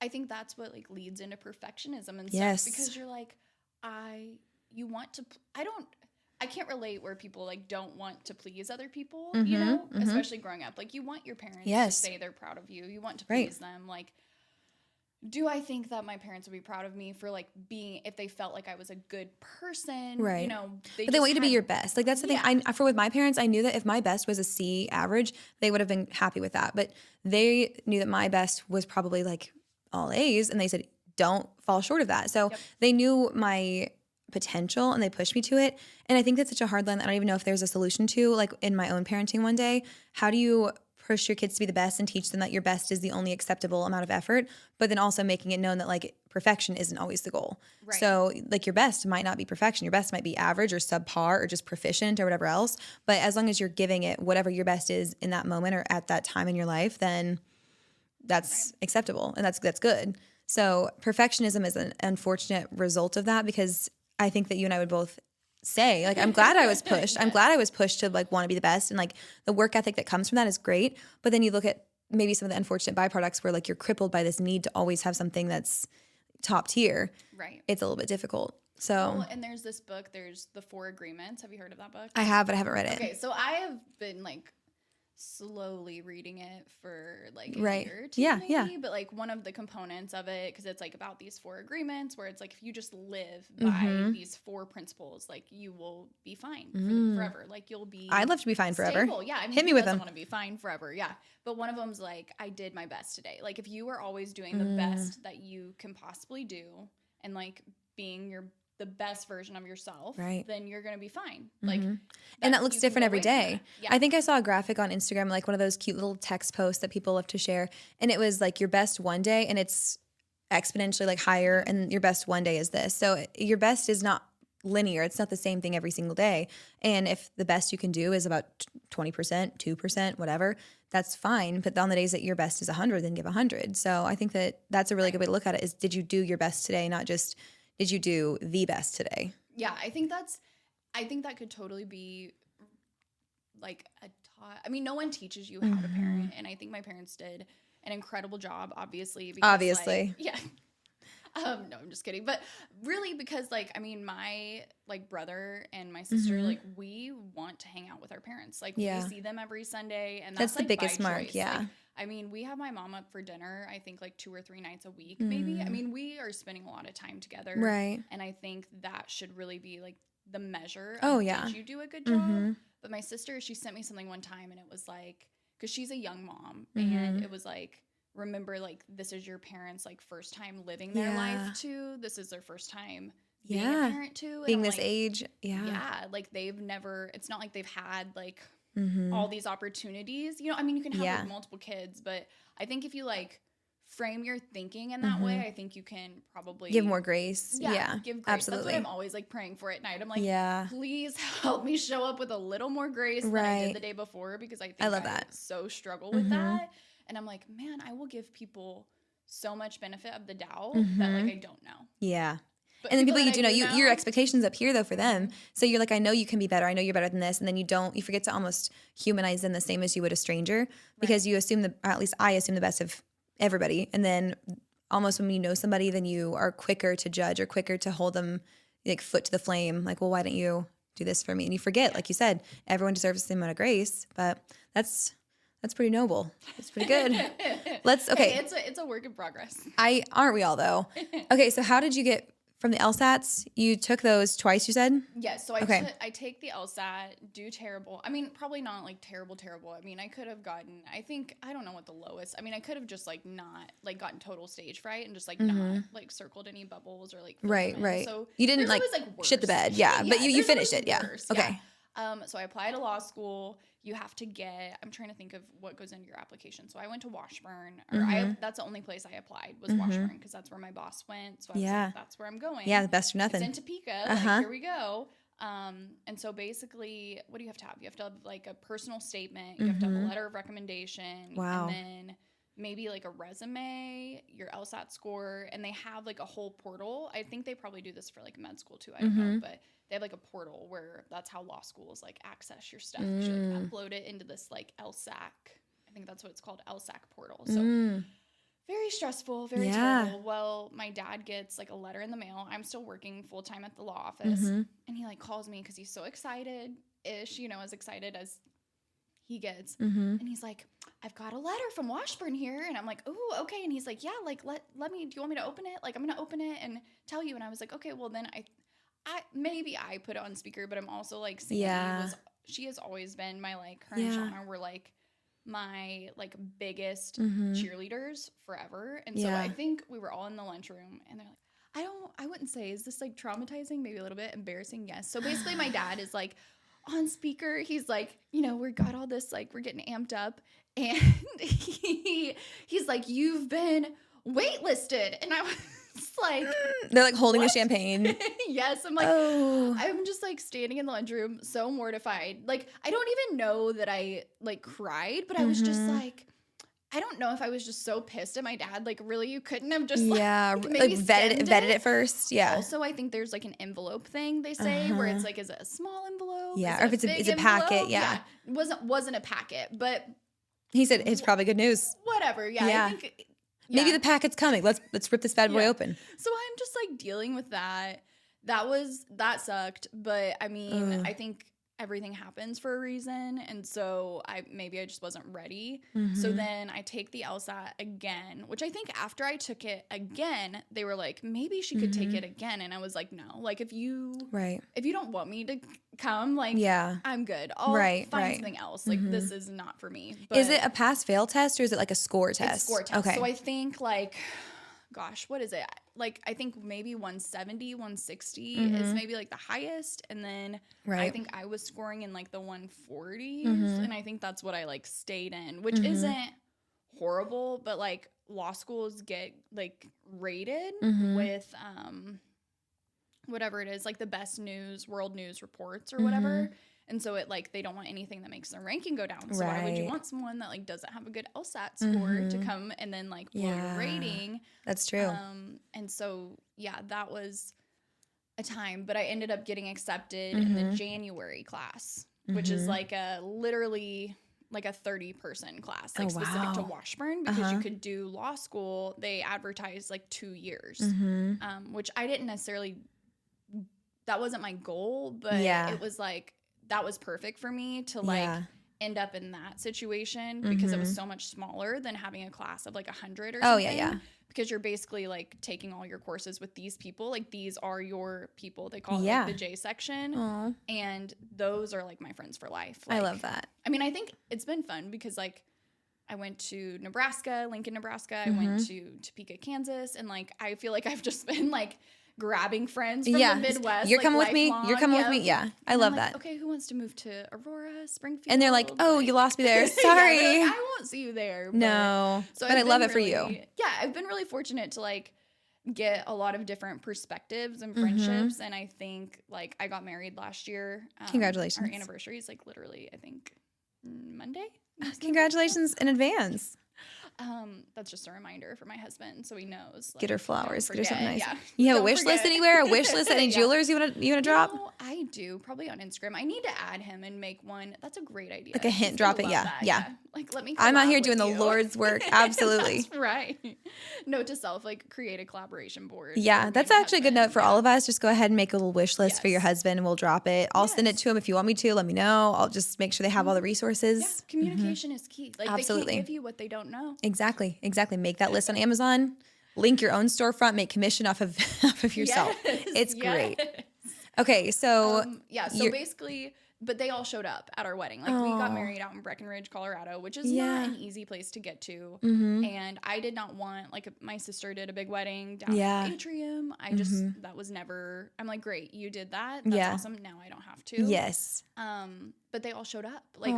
I think that's what like leads into perfectionism and stuff. Because you're like, I can't relate where people like don't want to please other people, you know, especially growing up. Like you want your parents to say they're proud of you. You want to please them. Like, do I think that my parents would be proud of me for like if they felt like I was a good person, right? You know, but they want you to be your best. Like that's the thing. With my parents, I knew that if my best was a C average, they would have been happy with that. But they knew that my best was probably like all A's, and they said, don't fall short of that. So they knew my potential and they pushed me to it. And I think that's such a hard line that I don't even know if there's a solution to. Like in my own parenting one day, how do you push your kids to be the best and teach them that your best is the only acceptable amount of effort, but then also making it known that like perfection isn't always the goal. Right. So like your best might not be perfection. Your best might be average or subpar or just proficient or whatever else. But as long as you're giving it whatever your best is in that moment or at that time in your life, then that's acceptable and that's good. So perfectionism is an unfortunate result of that, because I think that you and I would both say, like, I'm glad I was pushed. I'm glad I was pushed to like want to be the best. And like the work ethic that comes from that is great. But then you look at maybe some of the unfortunate byproducts where like you're crippled by this need to always have something that's top tier. Right. It's a little bit difficult. So, and there's this book, there's the 4 Agreements. Have you heard of that book? I have, but I haven't read it. Okay. So I have been like slowly reading it for like a year or two, maybe. But like one of the components of it, because it's like about these 4 agreements where it's like if you just live by these 4 principles, like you will be fine forever. Like you'll be I'd love to be fine forever. Stable. Yeah, I mean, hit me with them. Want to be fine forever. Yeah, but one of them's like, I did my best today. Like if you are always doing the best that you can possibly do and like being the best version of yourself, right, then you're going to be fine. Like, and that looks different every day. Yeah. I think I saw a graphic on Instagram, like one of those cute little text posts that people love to share. And it was like your best one day, and it's exponentially like higher, and your best one day is this. So your best is not linear. It's not the same thing every single day. And if the best you can do is about 20%, 2%, whatever, that's fine. But on the days that your best is 100, then give 100. So I think that that's a really good way to look at it, is did you do your best today, not just did you do the best today? Yeah, I think that could totally be like I mean, no one teaches you how to parent, and I think my parents did an incredible job, obviously. Because, like, yeah. No, I'm just kidding. But really, because like, I mean, my like brother and my sister, like, we want to hang out with our parents. Like, we see them every Sunday, and that's the like, biggest mark. choice. Yeah. Like, I mean, we have my mom up for dinner, I think like 2 or 3 nights a week, maybe. I mean, we are spending a lot of time together. Right. And I think that should really be like the measure of did you do a good job? But my sister, she sent me something one time, and it was like, because she's a young mom, and it was like, remember, like, this is your parents' like first time living their life too. This is their first time being a parent too. And being this like, age. Yeah. Like, they've never, it's not like they've had like all these opportunities. You know, I mean, you can have like multiple kids, but I think if you like frame your thinking in that way, I think you can probably give more grace. Yeah, give grace. Absolutely. That's what I'm always like praying for at night. I'm like, please help me show up with a little more grace than I did the day before, because I think I love that. so struggle with that. And I'm like, man, I will give people so much benefit of the doubt that like I don't know. Yeah. But and then people you do know, your expectations up here though for them. So you're like, I know you can be better. I know you're better than this. And then you forget to almost humanize them the same as you would a stranger, because you assume or at least I assume the best of everybody. And then almost when you know somebody, then you are quicker to judge or quicker to hold them like foot to the flame. Like, well, why don't you do this for me? And you forget, like you said, everyone deserves the same amount of grace, but that's pretty noble. It's pretty good. Hey, it's a work in progress. Aren't we all though? Okay, so how did you get from the LSATs? You took those twice, you said? Yes. So I take the LSAT, do terrible. I mean, probably not like terrible. I mean, I could have gotten, I don't know what the lowest. I mean, I could have just like not like gotten total stage fright and just like not like circled any bubbles or like right. So you didn't like shit the bed. Yeah, but you finished it. Yeah. Okay. So I applied to law school. You have to get, I'm trying to think of what goes into your application. So I went to Washburn, or that's the only place I applied was Washburn, because that's where my boss went. So I was like, that's where I'm going. Yeah, the best or nothing. It's in Topeka. Like, here we go. And so basically, what do you have to have? You have to have like a personal statement. You have to have a letter of recommendation. Wow. And then maybe like a resume, your LSAT score, and they have like a whole portal. I think they probably do this for like med school too. I don't know, but they have like a portal where that's how law schools like access your stuff. You should like upload it into this like LSAC. I think that's what it's called, LSAC portal. So very stressful, very terrible. Well, my dad gets like a letter in the mail. I'm still working full time at the law office, and he like calls me because he's so excited-ish, you know, as excited as he gets. And he's like, I've got a letter from Washburn here. And I'm like, oh, okay. And he's like, yeah, like let me, do you want me to open it? Like, I'm going to open it and tell you. And I was like, okay, well then maybe I put it on speaker, but I'm also like, she has always been my like, her and Shauna were like my like biggest cheerleaders forever. And so I think we were all in the lunchroom, and they're like, I wouldn't say, is this like traumatizing? Maybe a little bit embarrassing. Yes. So basically my dad is like on speaker. He's like, you know, we got all this, like, we're getting amped up, and he's like, you've been waitlisted. And I was like, they're like holding the champagne. Yes. I'm like, I'm just like standing in the lunchroom, so mortified. Like, I don't even know that I like cried, but I was just like, I don't know if I was just so pissed at my dad. Like, really, you couldn't have just like vetted it first. Yeah. Also, I think there's like an envelope thing they say where it's like, is it a small envelope? Yeah. Or if it's a packet. Yeah. Wasn't a packet, but he said it's probably good news. Whatever. Yeah. I think maybe the packet's coming. Let's rip this bad boy open. So I'm just like dealing with that. That sucked. But I mean, I think everything happens for a reason, and so I just wasn't ready. So then I take the LSAT again, which I think after I took it again, they were like, maybe she could take it again, and I was like, no, like if you don't want me to come, like I'm good. I'll find something else. Like this is not for me. But is it a pass fail test, or is it like a score test? It's score test. Okay. So I think like gosh, what is it? Like, I think maybe 170, 160 is maybe like the highest. And then I think I was scoring in like the 140s. And I think that's what I like stayed in, which isn't horrible, but like law schools get like rated with whatever it is, like the best news, world news reports or whatever. And so it like they don't want anything that makes their ranking go down. So why would you want someone that like doesn't have a good LSAT score to come and then like blow your rating? That's true. And so yeah, that was a time. But I ended up getting accepted in the January class, which is like a literally like a 30-person class, like specific to Washburn, because you could do law school. They advertised like 2 years, which I didn't necessarily. That wasn't my goal, but it was like. That was perfect for me to like end up in that situation because it was so much smaller than having a class of like 100 or something. Because you're basically like taking all your courses with these people. Like these are your people. They call it like the J section. And those are like my friends for life. Like, I love that. I mean, I think it's been fun because like I went to Nebraska, Lincoln, Nebraska. I went to Topeka, Kansas. And like I feel like I've just been like grabbing friends from the Midwest. You're like, coming with me. lifelong. You're coming with me. Yeah. I love that. Okay, who wants to move to Aurora, Springfield? And they're like, oh, you lost me there. Sorry. Like, I won't see you there. But, no. So but I love it for you. Yeah, I've been really fortunate to like get a lot of different perspectives and friendships. And I think like I got married last year. Congratulations. Our anniversary is like literally, I think, Monday. Congratulations in advance. That's just a reminder for my husband, so he knows. Like, get her flowers. Get her something nice. Yeah. You have a wish list anywhere? A wish list at any jewelers you wanna drop? No, I do. Probably on Instagram. I need to add him and make one. That's a great idea. Like a hint, drop it. Yeah. Like let me. I'm out here doing the Lord's work. Absolutely. That's right. Note to self: like create a collaboration board. Yeah, that's actually a good note for all of us. Just go ahead and make a little wish list for your husband, and we'll drop it. I'll send it to him if you want me to. Let me know. I'll just make sure they have all the resources. Yeah, communication is key. Like absolutely. They can't give you what they don't know. Exactly. Make that list on Amazon. Link your own storefront. Make commission off of yourself. It's great. Okay, so so basically, but they all showed up at our wedding. Like we got married out in Breckenridge, Colorado, which is not an easy place to get to. And I did not want like my sister did a big wedding down in the atrium. I just that was never. I'm like, great, you did that. That's awesome. Now I don't have to. Yes. But they all showed up, like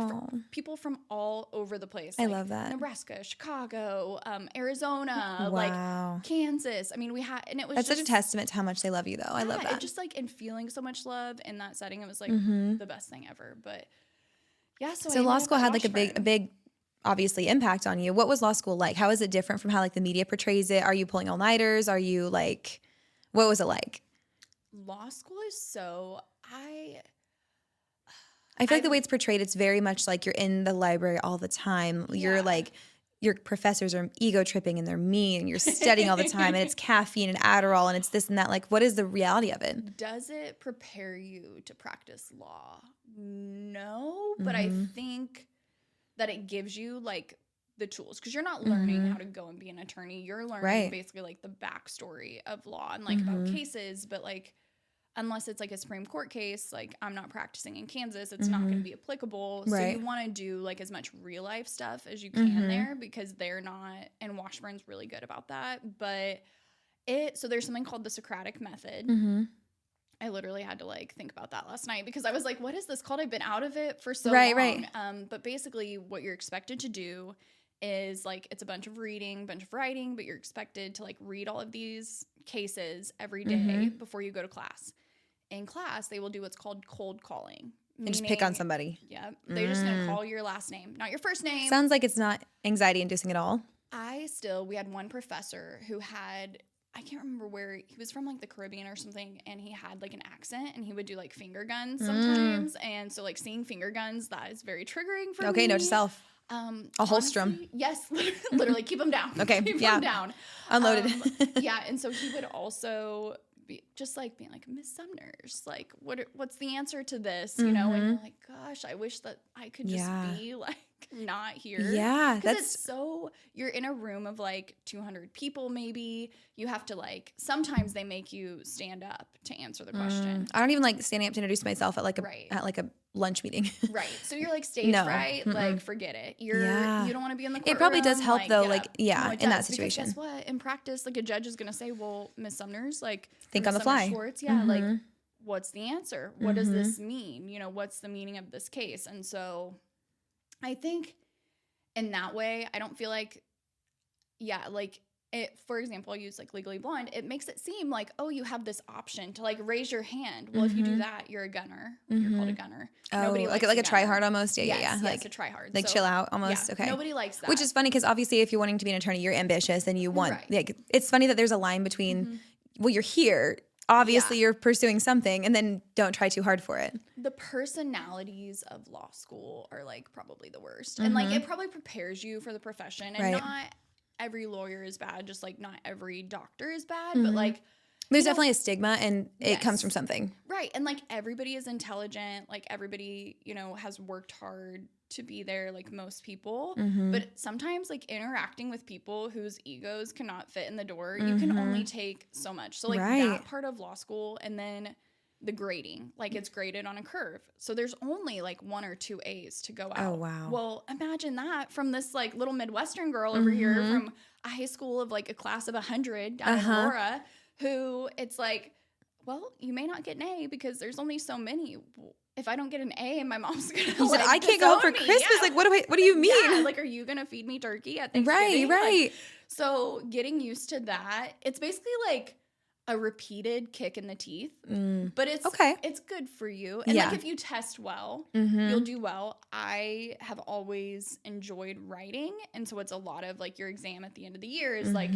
people from all over the place. I like love that. Nebraska, Chicago, Arizona, like Kansas. I mean, we had, and it was that's such a testament to how much they love you, though. I love that. Just like in feeling so much love in that setting, it was like the best thing ever. But yeah, so law school had like a big obviously impact on you. What was law school like? How is it different from how like the media portrays it? Are you pulling all nighters? Are you like, what was it like? Law school is so I feel like the way it's portrayed, it's very much like you're in the library all the time. You're like, your professors are ego tripping and they're mean and you're studying all the time and it's caffeine and Adderall and it's this and that. Like, what is the reality of it? Does it prepare you to practice law? No, but I think that it gives you like the tools because you're not learning how to go and be an attorney. You're learning basically like the backstory of law and like about cases, but like unless it's like a Supreme Court case, like I'm not practicing in Kansas, it's not going to be applicable. So you want to do like as much real life stuff as you can there because they're not, and Washburn's really good about that. But so there's something called the Socratic method. I literally had to like think about that last night because I was like, what is this called? I've been out of it for so long. But basically what you're expected to do is like it's a bunch of reading, bunch of writing, but you're expected to like read all of these cases every day before you go to class. In class, they will do what's called cold calling. And just pick on somebody. Yeah. They're just going to call your last name, not your first name. Sounds like it's not anxiety inducing at all. We had one professor who had, I can't remember where, he was from like the Caribbean or something, and he had like an accent, and he would do like finger guns sometimes. And so like seeing finger guns, that is very triggering for me. Okay, note to self. I'll holster them. Yes, literally keep them down. Okay, keep them down. Unloaded. And so he would also be just like being like, Miss Sumners, like what's the answer to this? You know, and you're like, gosh, I wish that I could just be like like not here. Yeah. It's so, you're in a room of like 200 people maybe. You have to like, sometimes they make you stand up to answer the question. I don't even like standing up to introduce myself at like a lunch meeting. Right. So you're like stage fright, like forget it. You don't want to be in the courtroom. It probably does help though, like in that situation. Because guess what? In practice, like a judge is going to say, well, Ms. Sumners, like think on the fly. Schwartz, like what's the answer? What does this mean? You know, what's the meaning of this case? And so I think in that way, I don't feel like, like it, for example, I'll use like Legally Blonde. It makes it seem like, oh, you have this option to like raise your hand. Well, if you do that, you're a gunner. You're called a gunner. Oh, nobody like a try hard almost. Yeah. Yes, like a try hard. Like chill out almost. Okay. Nobody likes that. Which is funny because obviously if you're wanting to be an attorney, you're ambitious and you want, like, it's funny that there's a line between, well, you're here. Obviously, you're pursuing something, and then don't try too hard for it. The personalities of law school are like probably the worst, and like it probably prepares you for the profession. And not every lawyer is bad, just like not every doctor is bad, but like there's definitely a stigma, and it comes from something, right? And like everybody is intelligent, like everybody has worked hard to be there, like most people. But sometimes like interacting with people whose egos cannot fit in the door, you can only take so much. So like that part of law school, and then the grading, like it's graded on a curve. So there's only like 1 or 2 A's to go out. Oh, wow. Well, imagine that from this like little Midwestern girl over here from a high school of like a class of 100 down in Aurora, who it's like, well, you may not get an A because there's only so many. If I don't get an A, my mom's gonna like, I can't go home for Christmas. Yeah. Like, what do you mean? Yeah, like, are you gonna feed me turkey at Thanksgiving? Right. Like, so getting used to that, it's basically like a repeated kick in the teeth. But it's good for you. And like if you test well, you'll do well. I have always enjoyed writing, and so it's a lot of like your exam at the end of the year is like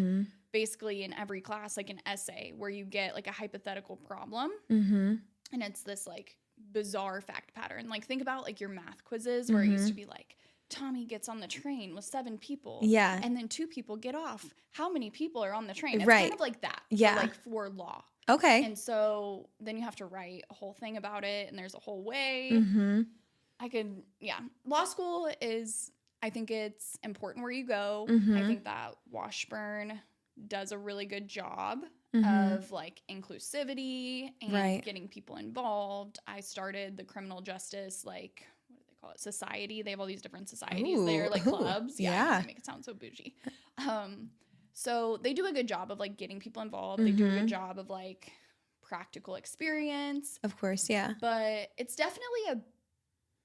basically in every class like an essay where you get like a hypothetical problem, and it's this like bizarre fact pattern. Like think about like your math quizzes where it used to be like Tommy gets on the train with 7 people, and then 2 people get off. How many people are on the train? It's kind of like that, like for law. Okay. And so then you have to write a whole thing about it, and there's a whole way. Law school is, I think it's important where you go. I think that Washburn does a really good job of like inclusivity and getting people involved. I started the criminal justice, like, what do they call it? Society. They have all these different societies there, like clubs. Yeah. They make it sound so bougie. So they do a good job of like getting people involved. They do a good job of like practical experience. Of course. Yeah. But it's definitely a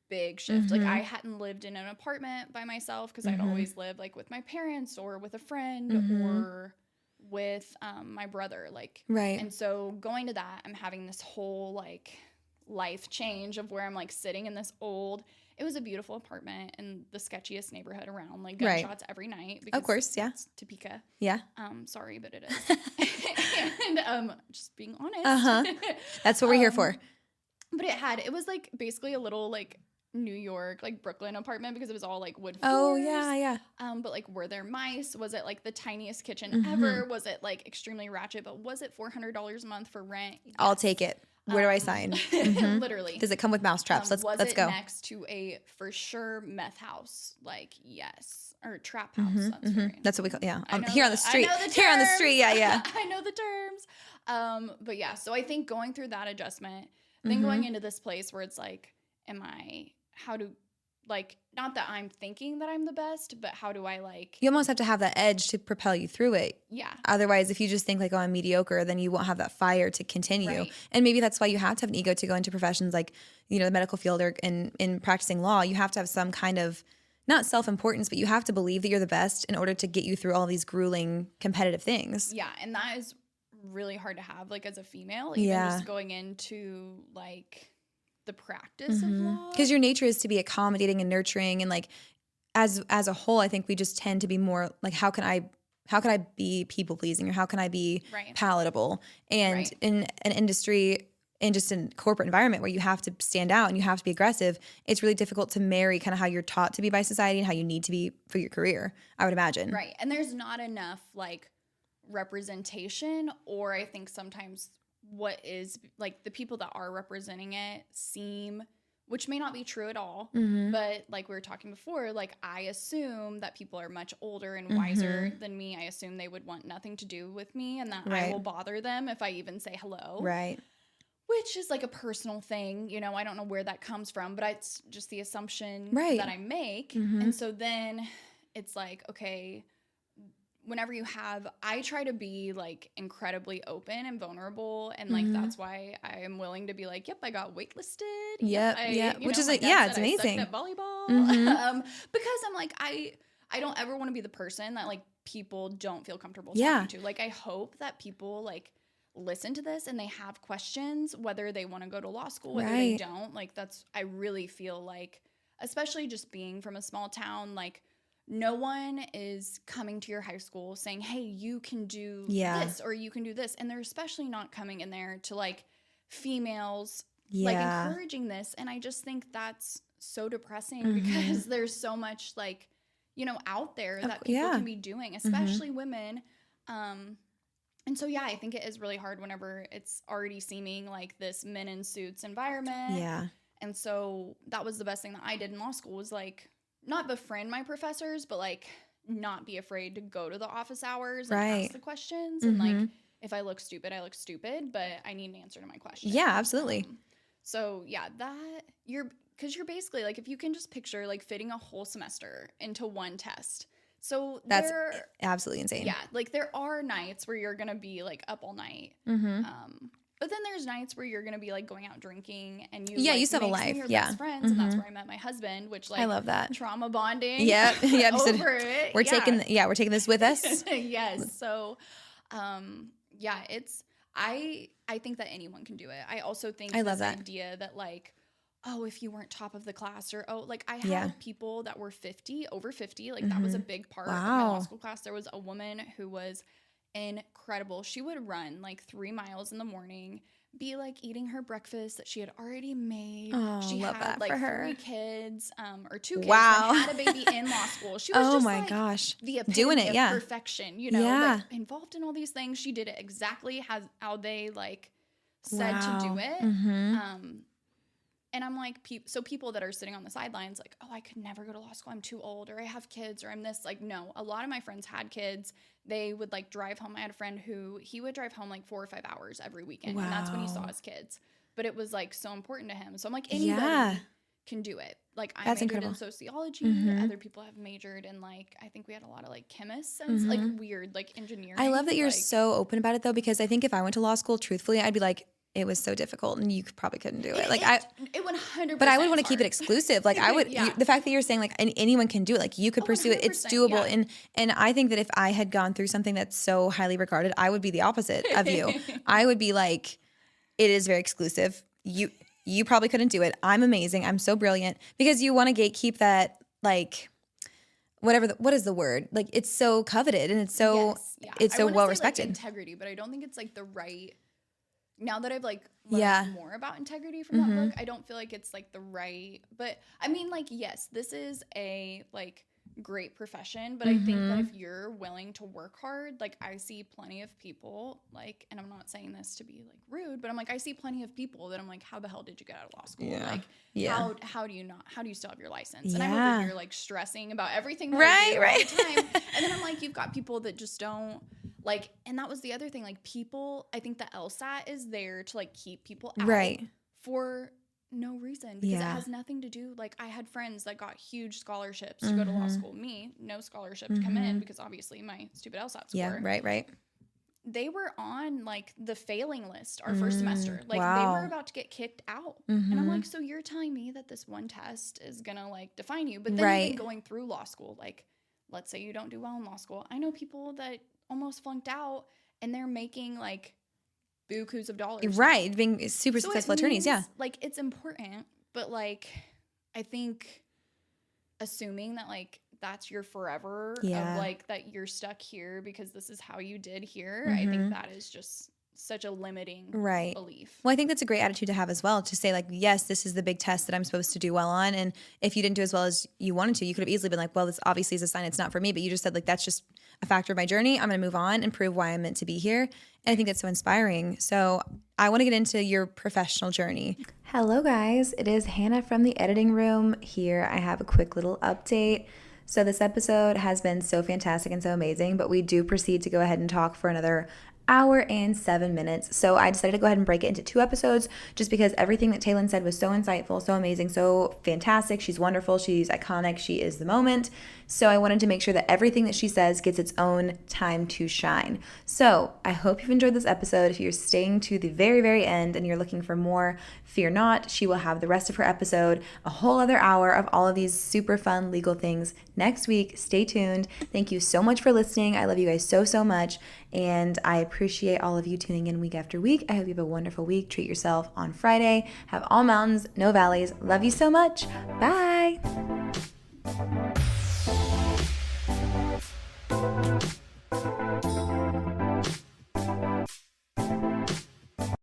big shift. Like I hadn't lived in an apartment by myself because I'd always lived like with my parents or with a friend or with my brother, like and so going to that, I'm having this whole like life change of where I'm like sitting in this old, it was a beautiful apartment in the sketchiest neighborhood around, like gunshots every night because of course it's Topeka. Sorry, but it is. And just being honest, that's what we're here for. But it was like basically a little like New York, like Brooklyn apartment because it was all like wood floors. But like, were there mice? Was it like the tiniest kitchen ever? Was it like extremely ratchet? But was it $400 a month for rent? Yes. I'll take it. Where do I sign? Literally. Does it come with mouse traps? Let's go. Was it next to a for sure meth house? Like yes, or trap house. That's what we call. Yeah, here on the street. Here on the street. Yeah. I know the terms. But yeah, so I think going through that adjustment, then going into this place where it's like, how do, like, not that I'm thinking that I'm the best, but how do I like... You almost have to have that edge to propel you through it. Yeah. Otherwise, if you just think like, oh, I'm mediocre, then you won't have that fire to continue. Right. And maybe that's why you have to have an ego to go into professions like, the medical field or in practicing law. You have to have some kind of, not self-importance, but you have to believe that you're the best in order to get you through all these grueling competitive things. Yeah. And that is really hard to have, like, as a female, even just going into like... the practice of law, because your nature is to be accommodating and nurturing, and like as a whole, I think we just tend to be more like, how can I be people pleasing, or how can I be palatable? And in an industry and just in corporate environment where you have to stand out and you have to be aggressive, it's really difficult to marry kind of how you're taught to be by society and how you need to be for your career, I would imagine. Right. And there's not enough like representation, or I think sometimes what is like the people that are representing it seem, which may not be true at all. But like we were talking before, like I assume that people are much older and wiser than me. I assume they would want nothing to do with me and that I will bother them if I even say hello. Right. Which is like a personal thing, you know, I don't know where that comes from, but it's just the assumption that I make. And so then it's like, okay, whenever I try to be like incredibly open and vulnerable. And like, that's why I am willing to be like, yep, I got waitlisted. Which is like, yeah, it's amazing. At volleyball. Because I'm like, I don't ever want to be the person that like people don't feel comfortable talking to. Like, I hope that people like listen to this and they have questions, whether they want to go to law school, whether they don't. Like, I really feel like, especially just being from a small town, like, no one is coming to your high school saying, hey, you can do this or you can do this. And they're especially not coming in there to like females like encouraging this. And I just think that's so depressing because there's so much like, you know, out there that people can be doing, especially women. And so, yeah, I think it is really hard whenever it's already seeming like this men in suits environment. Yeah. And so that was the best thing that I did in law school was like, not befriend my professors, but like not be afraid to go to the office hours and ask the questions. And like, if I look stupid, I look stupid, but I need an answer to my question. Yeah, absolutely. So yeah, because you're basically like, if you can just picture like fitting a whole semester into one test. So that's absolutely insane. Yeah. Like there are nights where you're going to be like up all night. But then there's nights where you're going to be like going out drinking and you you still have a life. Your best friends. And that's where I met my husband, which like I love that. Trauma bonding. Yep. Over it. We're taking this with us. Yes. So, I think that anyone can do it. I also think I love this that idea that like, oh, if you weren't top of the class or, like I had people that were over 50, like that was a big part of my law school class. There was a woman who was incredible. She would run like 3 miles in the morning, be like eating her breakfast that she had already made. She had like 3 kids, or 2 kids, and had a baby in law school. She was just like the epitome doing it, of perfection, you know, like involved in all these things. She did it exactly how they like said to do it. And I'm like, so people that are sitting on the sidelines, like, oh, I could never go to law school. I'm too old, or I have kids, or I'm this. Like, no, a lot of my friends had kids. They would like drive home. I had a friend he would drive home like 4 or 5 hours every weekend. And that's when he saw his kids. But it was like so important to him. So I'm like, anybody can do it. Like I majored in sociology. Other people have majored in like, I think we had a lot of like chemists and like weird, like engineering. I love that you're so open about it though, because I think if I went to law school, truthfully, I'd be like, it was so difficult and you probably couldn't do it. Like it 100%. But I would want to keep it exclusive. Like I would, the fact that you're saying like anyone can do it, like you could pursue it. It's doable. And I think that if I had gone through something that's so highly regarded, I would be the opposite of you. I would be like, it is very exclusive. You probably couldn't do it. I'm amazing. I'm so brilliant, because you want to gatekeep that, like, what is the word? Like, it's so coveted and it's so, it's so well respected. Like integrity, but I don't think it's like the right. Now that I've like learned more about integrity from that book, I don't feel like it's like the right, but I mean, like, yes, this is a like great profession, but I think that if you're willing to work hard, like I see plenty of people like, and I'm not saying this to be like rude, but I'm like, I see plenty of people that I'm like, how the hell did you get out of law school? Like, how do you still have your license? And I'm over here like stressing about everything that I do all the time. And then I'm like, you've got people that just don't. Like, and that was the other thing, like people, I think the LSAT is there to like keep people out for no reason, because it has nothing to do, like I had friends that got huge scholarships to go to law school. Me, no scholarship to come in because obviously my stupid LSAT score. Right. They were on like the failing list our first semester. Like they were about to get kicked out. And I'm like, so you're telling me that this one test is gonna like define you, but then even going through law school, like let's say you don't do well in law school. I know people that almost flunked out and they're making like bukus of dollars. Right. Being super successful attorneys. Yeah. Like it's important, but like I think assuming that like that's your forever of like that you're stuck here because this is how you did here. I think that is just such a limiting belief. Well, I think that's a great attitude to have as well, to say like, yes, this is the big test that I'm supposed to do well on. And if you didn't do as well as you wanted to, you could have easily been like, well, this obviously is a sign it's not for me. But you just said like, that's just a factor of my journey. I'm going to move on and prove why I'm meant to be here. And I think that's so inspiring. So I want to get into your professional journey. Hello, guys. It is Hannah from the editing room here. I have a quick little update. So this episode has been so fantastic and so amazing, but we do proceed to go ahead and talk for another hour and 7 minutes. So I decided to go ahead and break it into 2 episodes just because everything that Taylon said was so insightful, so amazing, so fantastic. She's wonderful. She's iconic. She is the moment. So I wanted to make sure that everything that she says gets its own time to shine. So I hope you've enjoyed this episode. If you're staying to the very, very end and you're looking for more, fear not. She will have the rest of her episode, a whole other hour of all of these super fun legal things next week. Stay tuned. Thank you so much for listening. I love you guys so, so much. And I appreciate all of you tuning in week after week. I hope you have a wonderful week. Treat yourself on Friday. Have all mountains, no valleys. Love you so much. Bye.